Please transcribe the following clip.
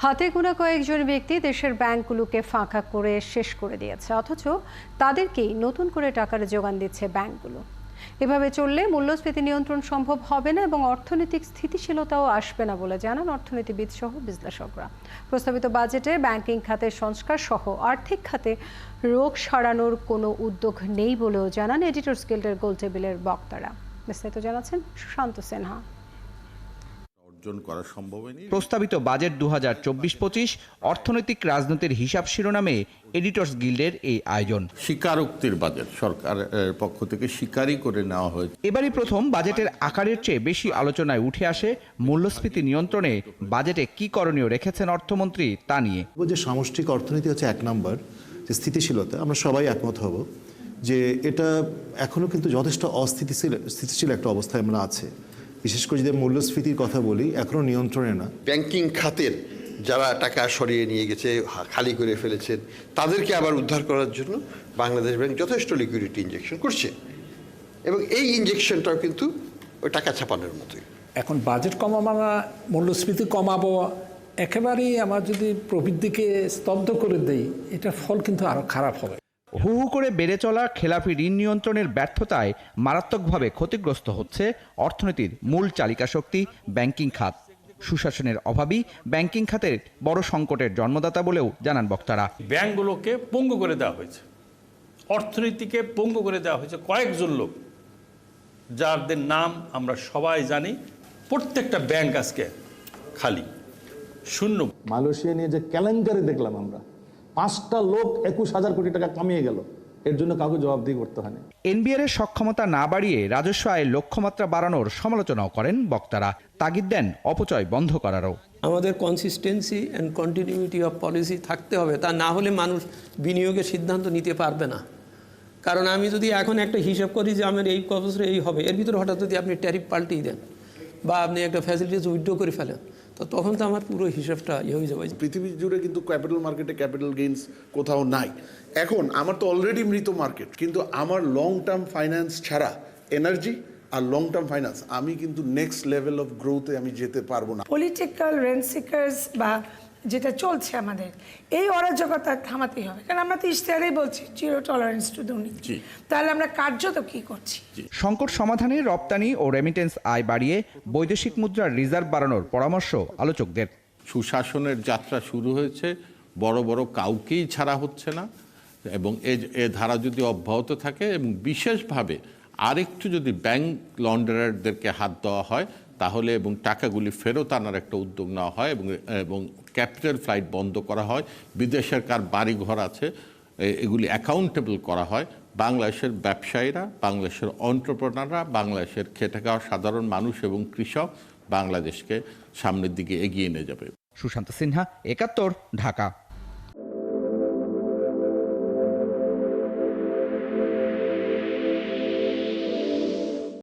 হাতে গোনা কয়েকজন ব্যক্তি দেশের ব্যাংকগুলোকে ফাঁকা করে শেষ করে দিয়েছে, অথচ তাদেরকেই নতুন করে টাকার যোগান দিচ্ছে ব্যাংকগুলো। এভাবে চললে মূল্যস্ফীতি নিয়ন্ত্রণ সম্ভব হবে না এবং অর্থনৈতিক স্থিতিশীলতাও আসবে না বলে জানান অর্থনীতিবিদ সহ বিশ্লেষকরা। প্রস্তাবিত বাজেটে ব্যাংকিং খাতের সংস্কার সহ আর্থিক খাতে রোগ সারানোর কোনো উদ্যোগ নেই বলেও জানান এডিটর্স গিল্ডের গোলটেবিলের বক্তারা। বিস্তারিত জানাচ্ছেন সুশান্ত সিনহা। প্রস্তাবিত বাজেট ২০২৪-২৫ অর্থনৈতিক রাজনীতির হিসাব শিরোনামে এডিটর্স গিল্ডের এই আয়োজন। স্বীকারোক্তির বাজেট সরকারের পক্ষ থেকে স্বীকারই করে নেওয়া হয়েছে। এবারই প্রথম বাজেটের আকারের চেয়ে বেশি আলোচনায় উঠে আসে মূল্যস্ফীতি নিয়ন্ত্রণে বাজেটে কি করণীয় রেখেছেন অর্থমন্ত্রী তা নিয়ে। যে সামষ্টিক অর্থনীতি হচ্ছে এক নম্বর, যে স্থিতিশীলতা, আমরা সবাই একমত হব যে এটা এখনো কিন্তু যথেষ্ট স্থিতিশীল একটা অবস্থায় আমরা আছে। বিশেষ করে যদি মূল্যস্ফীতির কথা বলি, এখনো নিয়ন্ত্রণে না। ব্যাংকিং খাতের যারা টাকা সরিয়ে নিয়ে গেছে, খালি করে ফেলেছেন, তাদেরকে আবার উদ্ধার করার জন্য বাংলাদেশ ব্যাংক যথেষ্ট লিকুইডিটি ইনজেকশন করছে এবং এই ইনজেকশনটাও কিন্তু ওই টাকা ছাপানোর মতোই। এখন বাজেট কমাবো না, মূল্যস্ফীতি কমাবো, একেবারেই আমার যদি প্রবৃদ্ধিকে স্তব্ধ করে দেই, এটার ফল কিন্তু আরো খারাপ হবে। হু হু করে বেড়ে চলা খেলাপি ঋণ নিয়ন্ত্রণের ব্যর্থতায় মারাত্মকভাবে ক্ষতিগ্রস্ত হচ্ছে অর্থনীতির মূল চালিকা শক্তি ব্যাংকিং খাত। সুশাসনের অভাবই ব্যাংকিং খাতের বড় সংকটের জন্মদাতা বলেও জানান বক্তারা। ব্যাংকগুলোকে পঙ্গু করে দেওয়া হয়েছে, অর্থনীতিকে পঙ্গু করে দেওয়া হয়েছে কয়েকজন লোক, যাদের নাম আমরা সবাই জানি। প্রত্যেকটা ব্যাংক আজকে খালি, শূন্য। মালয়েশিয়া নিয়ে যে কেলেঙ্কারি দেখলাম আমরা, 5টা লোক 21,000 কোটি টাকা কামিয়ে গেল, এর জন্য কাউকে জবাবদিহি করতে হয় না। এনবিআর এর সক্ষমতা না বাড়িয়ে রাজস্ব আয়ের লক্ষ্যমাত্রা বাড়ানোর সমালোচনাও করেন বক্তারা। তাগিদ দেন অপচয় বন্ধ করারও। আমাদের consistency and continuity of policy থাকতে হবে, তা না হলে মানুষ বিনিয়োগের সিদ্ধান্ত নিতে পারবে না। কারণ আমি যদি এখন একটা হিসাব করি যে আমার এই বছরে এই হবে, এর ভিতরে হঠাৎ যদি আপনি ট্যারিফ পাল্টিয়ে দেন বা আপনি একটা ফ্যাসিলিটিস উইথড্র করে ফেলেন, তো তখন তো আমার পুরো হিসাবটা হয়ে যাবে। পৃথিবী জুড়ে কিন্তু ক্যাপিটাল মার্কেটে ক্যাপিটাল গেইনস কোথাও নাই। এখন আমার তো অলরেডি মৃত মার্কেট, কিন্তু আমার লং টার্ম ফাইন্যান্স ছাড়া এনার্জি আর লং টার্ম ফাইন্যান্স আমি কিন্তু নেক্সট লেভেল অফ গ্রোথে আমি যেতে পারবো না। পলিটিক্যাল রেন্ট সিকার্স বা যেটা চলছে আমাদের, এই অরাজকতা থামাতেই হবে। কারণ আমরা তো ইশতেহারেই বলছি জিরো টলারেন্স টু দুর্নীতি, তাহলে আমরা কার্যত কি করছি? সংকট সমাধানে রপ্তানি ও রেমিটেন্স আয় বাড়িয়ে বৈদেশিক মুদ্রার রিজার্ভ বাড়ানোর পরামর্শ আলোচকদের। সুশাসনের যাত্রা শুরু হয়েছে, বড় বড় কাউকেই ছাড়া হচ্ছে না এবং এ ধারা যদি অব্যাহত থাকে এবং বিশেষভাবে আরেকটু যদি ব্যাংক লন্ডারারদেরকে হাত দেওয়া হয় তাহলে এবং টাকাগুলি ফেরত আনার একটা উদ্যোগ নেওয়া হয় এবং ক্যাপিটাল ফ্লাইট বন্ধ করা হয়, বিদেশের কার বাড়ি ঘর আছে এগুলি অ্যাকাউন্টেবল করা হয়, বাংলাদেশের ব্যবসায়ীরা, বাংলাদেশের এন্টারপ্রেনাররা, বাংলাদেশের খেটে খাওয়া সাধারণ মানুষ এবং কৃষক বাংলাদেশকে সামনের দিকে এগিয়ে নিয়ে যাবে। সুশান্ত সিনহা, ৭১, ঢাকা।